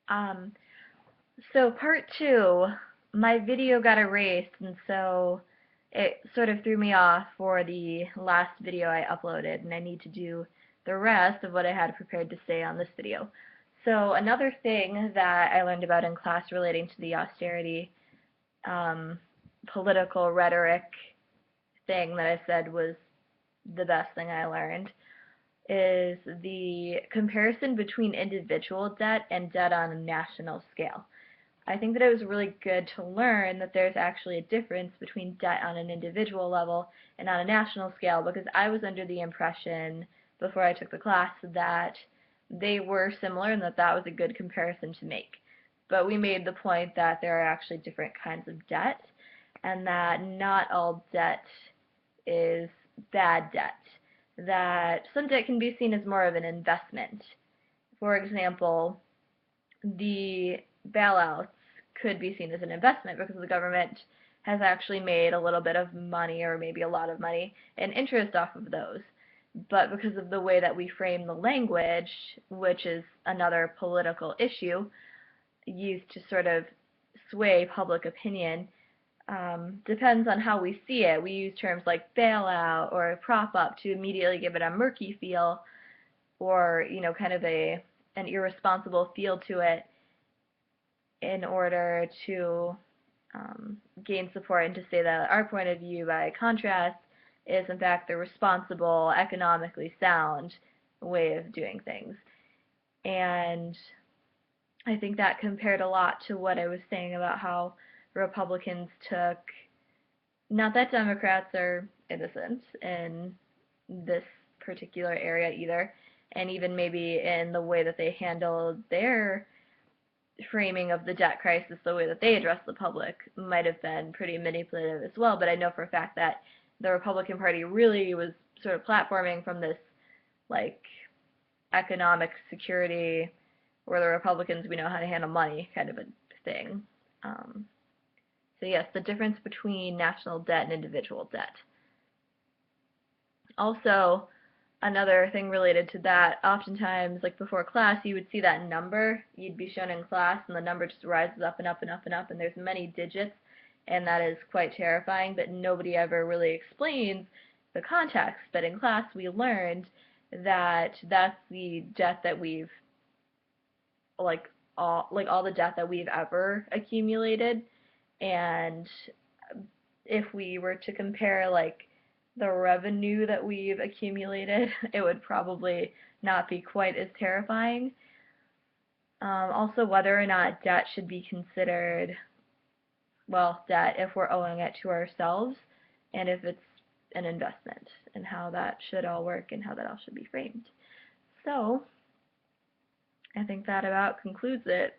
Um, so part two, my video got erased, and so it sort of threw me off for the last video I uploaded, and I need to do the rest of what I had prepared to say on this video. So another thing that I learned about in class relating to the austerity um, political rhetoric thing that I said was the best thing I learned is the comparison between individual debt and debt on a national scale. I think that it was really good to learn that there's actually a difference between debt on an individual level and on a national scale, because I was under the impression before I took the class that they were similar and that that was a good comparison to make. But we made the point that there are actually different kinds of debt and that not all debt is bad debt, that some debt can be seen as more of an investment. For example, the bailouts could be seen as an investment because the government has actually made a little bit of money, or maybe a lot of money, in interest off of those. But because of the way that we frame the language, which is another political issue used to sort of sway public opinion, depends on how we see it. We use terms like bailout or prop up to immediately give it a murky feel, or kind of an irresponsible feel to it, in order to gain support, and to say that our point of view, by contrast, is in fact the responsible, economically sound way of doing things. And I think that compared a lot to what I was saying about how Republicans took, not that Democrats are innocent in this particular area either, and even maybe in the way that they handled their framing of the debt crisis, the way that they addressed the public might have been pretty manipulative as well. But I know for a fact that the Republican Party really was sort of platforming from this, like, economic security, where the Republicans, we know how to handle money kind of a thing. Um, so yes, the difference between national debt and individual debt. Also, another thing related to that, oftentimes, like before class, you would see that number, you'd be shown in class, and the number just rises up and up and up and up, and there's many digits, and that is quite terrifying, but nobody ever really explains the context. But in class, we learned that that's the debt that we've, all the debt that we've ever accumulated, and if we were to compare, like, the revenue that we've accumulated, it would probably not be quite as terrifying. Also, whether or not debt should be considered, well, debt if we're owing it to ourselves, and if it's an investment, and how that should all work and how that all should be framed. So, I think that about concludes it.